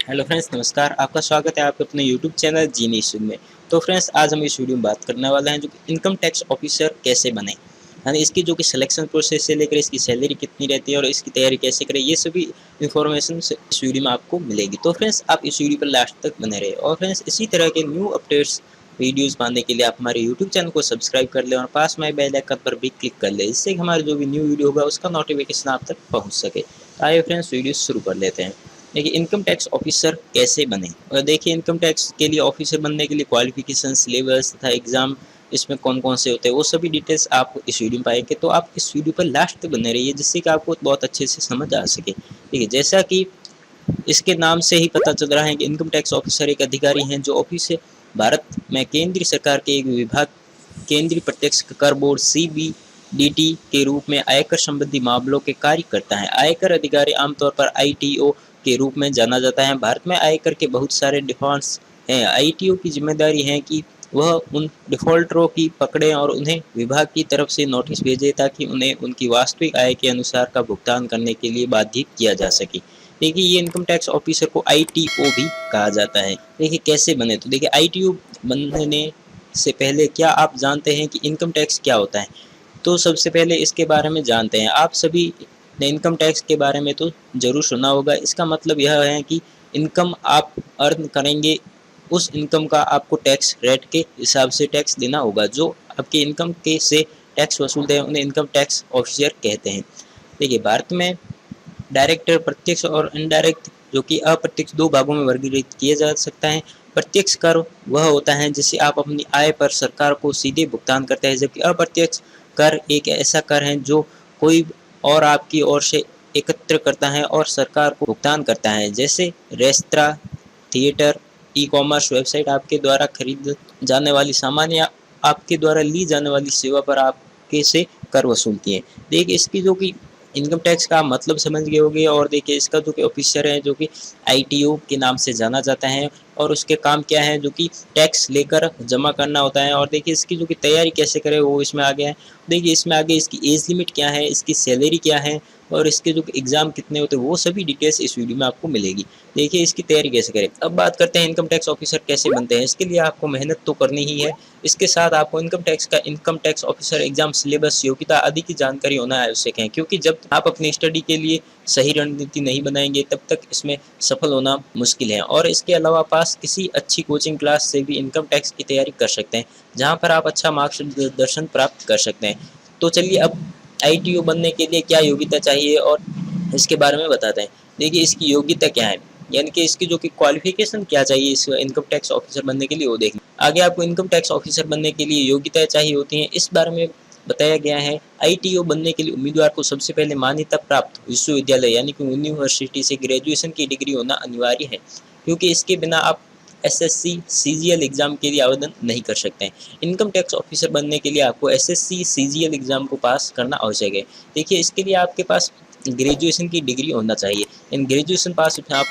Hello friends, नमस्कार। आपका स्वागत है आपके अपने यूट्यूब चैनल जीनियस में। तो फ्रेंड्स, आज हम इस वीडियो में बात करने वाले हैं जो कि इनकम टैक्स ऑफिसर कैसे बने, यानी इसकी जो कि सिलेक्शन प्रोसेस से लेकर इसकी सैलरी कितनी रहती है और इसकी तैयारी कैसे करें, ये सभी इन्फॉर्मेशन इस वीडियो में आपको मिलेगी। तो फ्रेंड्स, आप इस वीडियो पर लास्ट तक बने रहे। और फ्रेंड्स, इसी तरह के न्यू अपडेट्स वीडियोस पाने के लिए आप हमारे यूट्यूब चैनल को सब्सक्राइब कर लें और पास में बेल आइकन पर भी क्लिक कर लें, जिससे हमारे जो भी न्यू वीडियो होगा उसका नोटिफिकेशन आप तक पहुँच सके। आइए फ्रेंड्स, वीडियो शुरू कर लेते हैं। देखिए, इनकम टैक्स ऑफिसर कैसे बने। और देखिए, इनकम टैक्स के लिए ऑफिसर बनने के लिए क्वालिफिकेशन, सिलेबस तथा एग्जाम इसमें कौन कौन से होते हैं, वो सभी डिटेल्स आप इस वीडियो में पाएंगे। तो आप इस वीडियो पर लास्ट तक बने रहिए, जिससे कि आपको बहुत अच्छे से समझ आ सके। ठीक है, जैसा कि इसके नाम से ही पता चल रहा है कि इनकम टैक्स ऑफिसर एक अधिकारी हैं जो ऑफिस से भारत में केंद्रीय सरकार के एक विभाग केंद्रीय प्रत्यक्ष कर बोर्ड CBDT के रूप में आयकर संबंधी मामलों के कार्य करता है। आयकर अधिकारी आमतौर पर ITO के रूप में जाना जाता है। भारत में आयकर के बहुत सारे डिफॉल्ट्स हैं। ITO की जिम्मेदारी है कि वह उन डिफॉल्टरों की पकड़े और उन्हें विभाग की तरफ से नोटिस भेजे, ताकि उन्हें उनकी वास्तविक आय के अनुसार का भुगतान करने के लिए बाध्य किया जा सके। देखिए, ये इनकम टैक्स ऑफिसर को ITO भी कहा जाता है। देखिए, कैसे बने। तो देखिए, ITO बनने से पहले क्या आप जानते हैं कि इनकम टैक्स क्या होता है? तो सबसे पहले इसके बारे में जानते हैं। आप सभी ने इनकम टैक्स के बारे में तो ज़रूर सुना होगा। इसका मतलब यह है कि इनकम आप अर्न करेंगे, उस इनकम का आपको टैक्स रेट के हिसाब से टैक्स देना होगा। जो आपके इनकम के से टैक्स वसूलते हैं उन्हें इनकम टैक्स ऑफिसर कहते हैं। देखिए, भारत में डायरेक्ट, प्रत्यक्ष और इनडायरेक्ट, जो कि अप्रत्यक्ष, दो भागों में वर्गीकृत किया जा सकता है। प्रत्यक्ष कर वह होता है जिसे आप अपनी आय पर सरकार को सीधे भुगतान करते हैं, जबकि अप्रत्यक्ष कर एक ऐसा कर है जो कोई और आपकी ओर से एकत्र करता है और सरकार को भुगतान करता है। जैसे रेस्तरां, थिएटर, ई-कॉमर्स वेबसाइट आपके द्वारा खरीद जाने वाली सामान या आपके द्वारा ली जाने वाली सेवा पर आपके से कर वसूलती है। देखिए, इसकी जो कि इनकम टैक्स का मतलब समझ गए होंगे। और देखिए, इसका जो कि ऑफिसर है जो कि ITO के नाम से जाना जाता है, और उसके काम क्या है जो कि टैक्स लेकर जमा करना होता है। और देखिए, इसकी जो कि तैयारी कैसे करें वो इसमें आगे है। देखिए, इसमें आगे इसकी एज लिमिट क्या है, इसकी सैलरी क्या है और इसके जो एग्ज़ाम कितने होते हैं, वो सभी डिटेल्स इस वीडियो में आपको मिलेगी। देखिए, इसकी तैयारी कैसे करें। अब बात करते हैं इनकम टैक्स ऑफिसर कैसे बनते हैं। इसके लिए आपको मेहनत तो करनी ही है। इसके साथ आपको income tax officer exam, syllabus, योग्यता आदि की जानकारी होना आवश्यक है, क्योंकि जब आप अपनी स्टडी के लिए सही रणनीति नहीं बनाएंगे तब तक इसमें सफल होना मुश्किल है। और इसके अलावा पास किसी अच्छी कोचिंग क्लास से भी इनकम टैक्स की तैयारी कर सकते हैं, जहाँ पर आप अच्छा मार्गदर्शन प्राप्त कर सकते हैं। तो चलिए, अब ITO बनने के लिए क्या योग्यता चाहिए और इसके बारे में बताते हैं। देखिए, इसकी योग्यता क्या है, यानी कि इसकी जो कि क्वालिफिकेशन क्या चाहिए इस इनकम टैक्स ऑफिसर बनने के लिए, वो देखें। आगे आपको इनकम टैक्स ऑफिसर बनने के लिए योग्यताएं चाहिए होती हैं, इस बारे में बताया गया है। ITO बनने के लिए उम्मीदवार को सबसे पहले मान्यता प्राप्त विश्वविद्यालय यानी कि यूनिवर्सिटी से ग्रेजुएशन की डिग्री होना अनिवार्य है, क्योंकि इसके बिना आप SSC CGL एग्ज़ाम के लिए आवेदन नहीं कर सकते हैं। इनकम टैक्स ऑफिसर बनने के लिए आपको SSC CGL एग्ज़ाम को पास करना आवश्यक है। देखिए, इसके लिए आपके पास ग्रेजुएशन की डिग्री होना चाहिए। इन ग्रेजुएशन पास आप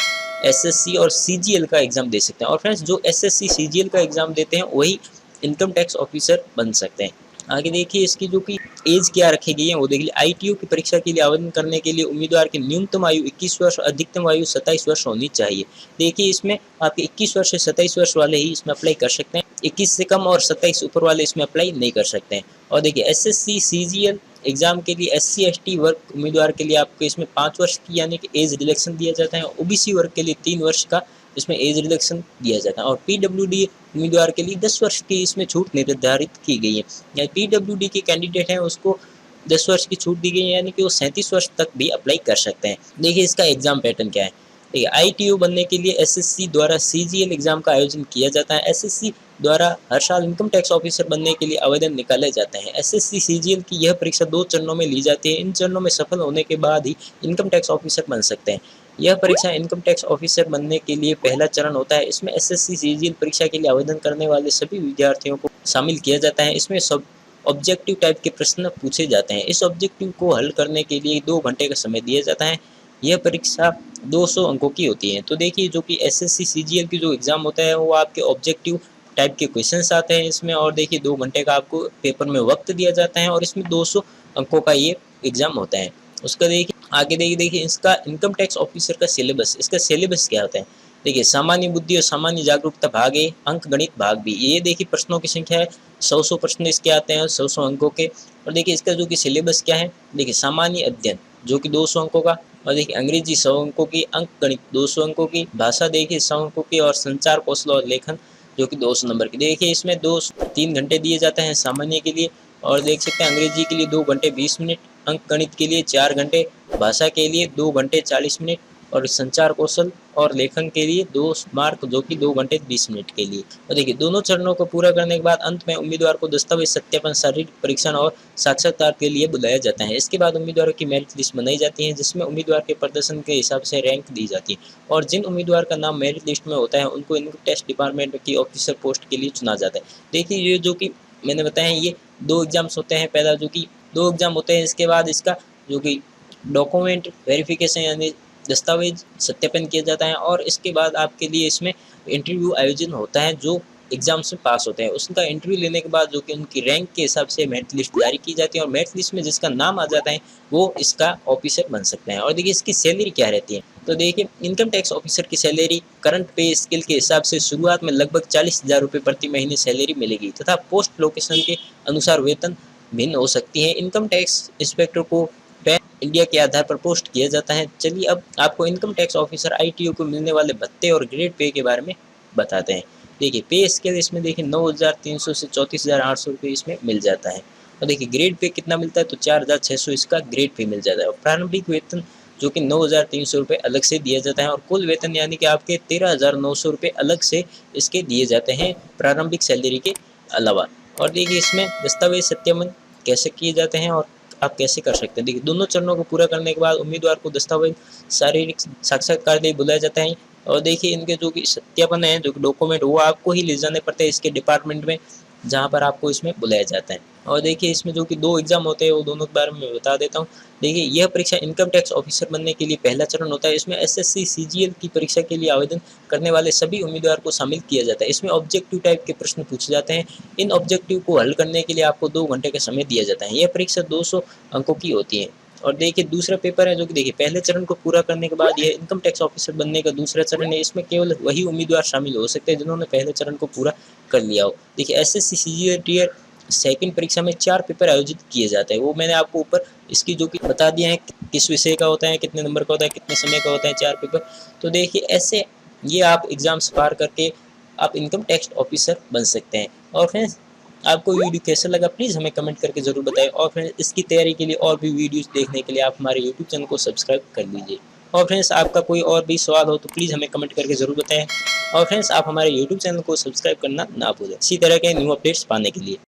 SSC और CGL का एग्ज़ाम दे सकते हैं। और फ्रेंड्स, जो SSC CGL का एग्ज़ाम देते हैं वही इनकम टैक्स ऑफिसर बन सकते हैं। आगे देखिए, इसकी जो कि एज क्या रखी गई है वो देख लीजिए। ITO की परीक्षा के लिए आवेदन करने के लिए उम्मीदवार की न्यूनतम आयु 21 वर्ष, अधिकतम आयु 27 वर्ष होनी चाहिए। देखिए, इसमें आपके 21 वर्ष से 27 वर्ष वाले ही इसमें अप्लाई कर सकते हैं। 21 से कम और 27 ऊपर वाले इसमें अप्लाई नहीं कर सकते हैं। और देखिए, SSC CGL एग्ज़ाम के लिए SC ST वर्ग उम्मीदवार के लिए आपको इसमें 5 वर्ष की यानी कि एज रिलैक्सन दिया जाता है। OBC वर्ग के लिए 3 वर्ष का इसमें एज रिलैक्सन दिया जाता है। और PWD उम्मीदवार के लिए 10 वर्ष की इसमें छूट निर्धारित की गई है। या PWD के कैंडिडेट हैं उसको 10 वर्ष की छूट दी गई है, यानी कि वो 37 वर्ष तक भी अप्लाई कर सकते हैं। देखिए, इसका एग्जाम पैटर्न क्या है। देखिए, ITO बनने के लिए SSC द्वारा CGL एग्जाम का आयोजन किया जाता है। SSC द्वारा हर साल इनकम टैक्स ऑफिसर बनने के लिए आवेदन निकाले जाते हैं। SSC CGL की यह परीक्षा 2 चरणों में ली जाती है। इन चरणों में सफल होने के बाद ही इनकम टैक्स ऑफिसर बन सकते हैं। यह परीक्षा इनकम टैक्स ऑफिसर बनने के लिए पहला चरण होता है। इसमें SSC CGL परीक्षा के लिए आवेदन करने वाले सभी विद्यार्थियों को शामिल किया जाता है। इसमें सब ऑब्जेक्टिव टाइप के प्रश्न पूछे जाते हैं। इस ऑब्जेक्टिव को हल करने के लिए 2 घंटे का समय दिया जाता है। यह परीक्षा 200 अंकों की होती है। तो देखिए, जो कि SSC CGL की जो एग्ज़ाम होता है वो आपके ऑब्जेक्टिव टाइप के क्वेश्चंस आते हैं इसमें। और देखिए, 2 घंटे का आपको पेपर में वक्त दिया जाता है और इसमें 200 अंकों का ये एग्ज़ाम होता है। उसका देखिए आगे देखिए इसका इनकम टैक्स ऑफिसर का सिलेबस, इसका सिलेबस क्या होता है। देखिए सामान्य बुद्धि और सामान्य जागरूकता भाग ए, अंक गणित भाग बी। ये देखिए प्रश्नों की संख्या है, 100 प्रश्न इसके आते हैं 100 अंकों के। और देखिए इसका जो कि सिलेबस क्या है, देखिए सामान्य अध्ययन जो कि 200 अंकों का, और देखिए अंग्रेजी 100 अंकों की, अंक गणित 200 अंकों की, भाषा देखिए 100 अंकों की, और संचार कौशल और लेखन जो कि 200 नंबर की। देखिए इसमें 3 घंटे दिए जाते हैं सामान्य के लिए, और देख सकते हैं अंग्रेजी के लिए 2 घंटे 20 मिनट, अंक गणित के लिए 4 घंटे, भाषा के लिए 2 घंटे 40 मिनट, और संचार कौशल और लेखन के लिए 2 मार्क जो कि 2 घंटे 20 मिनट के लिए। और देखिए दोनों चरणों को पूरा करने के बाद अंत में उम्मीदवार को दस्तावेज सत्यापन, शारीरिक परीक्षण और साक्षात्कार के लिए बुलाया जाता है। इसके बाद उम्मीदवारों की मेरिट लिस्ट बनाई जाती है, जिसमें उम्मीदवार के प्रदर्शन के हिसाब से रैंक दी जाती है, और जिन उम्मीदवार का नाम मेरिट लिस्ट में होता है उनको इनकम टैक्स डिपार्टमेंट की ऑफिसर पोस्ट के लिए चुना जाता है। देखिए ये जो कि मैंने बताया ये 2 एग्जाम्स होते हैं, पहला जो कि 2 एग्जाम होते हैं, इसके बाद इसका जो कि डॉक्यूमेंट वेरिफिकेशन यानी दस्तावेज सत्यापन किया जाता है, और इसके बाद आपके लिए इसमें इंटरव्यू आयोजन होता है जो एग्जाम से पास होते हैं। उसका इंटरव्यू लेने के बाद जो कि उनकी रैंक के हिसाब से मेरिट लिस्ट जारी की जाती है, और मेरिट लिस्ट में जिसका नाम आ जाता है वो इसका ऑफिसर बन सकते हैं। और देखिए इसकी सैलरी क्या रहती है, तो देखिए इनकम टैक्स ऑफिसर की सैलरी करंट पे स्केल के हिसाब से शुरुआत में लगभग 40,000 रुपये प्रति महीने सैलरी मिलेगी, तथा पोस्ट लोकेशन के अनुसार वेतन भिन्न हो सकती है। इनकम टैक्स इंस्पेक्टर को इंडिया के आधार पर पोस्ट किया जाता है। चलिए अब आपको इनकम टैक्स ऑफिसर आईटीओ को मिलने वाले भत्ते और ग्रेड पे के बारे में बताते हैं। देखिए पे स्केल इसमें देखिए 9,300 से 34,800 रुपये इसमें मिल जाता है, और देखिए ग्रेड पे कितना मिलता है तो 4,600 इसका ग्रेड पे मिल जाता है, और प्रारंभिक वेतन जो कि 9,300 रुपये अलग से दिया जाता है, और कुल वेतन यानी कि आपके 13,900 रुपये अलग से इसके दिए जाते हैं प्रारंभिक सैलरी के अलावा। और देखिए इसमें दस्तावेज सत्यापन कैसे किए जाते हैं और आप कैसे कर सकते हैं। देखिए दोनों चरणों को पूरा करने के बाद उम्मीदवार को दस्तावेज शारीरिक साक्षात्कार के लिए बुलाया जाता है, और देखिए इनके जो कि सत्यापन है जो कि डॉक्यूमेंट वो आपको ही ले जाने पड़ते हैं इसके डिपार्टमेंट में जहाँ पर आपको इसमें बुलाया जाता है। और देखिए इसमें जो कि 2 एग्जाम होते हैं वो दोनों के बारे में मैं बता देता हूँ। देखिए यह परीक्षा इनकम टैक्स ऑफिसर बनने के लिए पहला चरण होता है। इसमें एसएससी सीजीएल की परीक्षा के लिए आवेदन करने वाले सभी उम्मीदवार को शामिल किया जाता है। इसमें ऑब्जेक्टिव टाइप के प्रश्न पूछे जाते हैं। इन ऑब्जेक्टिव को हल करने के लिए आपको 2 घंटे का समय दिया जाता है। यह परीक्षा 200 अंकों की होती है। और देखिए दूसरा पेपर है जो कि देखिए पहले चरण को पूरा करने के बाद यह इनकम टैक्स ऑफिसर बनने का दूसरा चरण है। इसमें केवल वही उम्मीदवार शामिल हो सकते हैं जिन्होंने पहले चरण को पूरा कर लिया हो। देखिए एसएससी सीजीएल टीयर सेकंड परीक्षा में 4 पेपर आयोजित किए जाते हैं। वो मैंने आपको ऊपर इसकी जो कि बता दिया है किस विषय का होता है, कितने नंबर का होता है, कितने समय का होता है 4 पेपर। तो देखिए ऐसे ये आप एग्जाम्स पार करके आप इनकम टैक्स ऑफिसर बन सकते हैं। और फ्रेंड्स आपको वीडियो कैसा लगा प्लीज़ हमें कमेंट करके ज़रूर बताएं, और फ्रेंड्स इसकी तैयारी के लिए और भी वीडियोस देखने के लिए आप हमारे यूट्यूब चैनल को सब्सक्राइब कर लीजिए। और फ्रेंड्स आपका कोई और भी सवाल हो तो प्लीज़ हमें कमेंट करके ज़रूर बताएं, और फ्रेंड्स आप हमारे यूट्यूब चैनल को सब्सक्राइब करना ना भूलें इसी तरह के न्यू अपडेट्स पाने के लिए।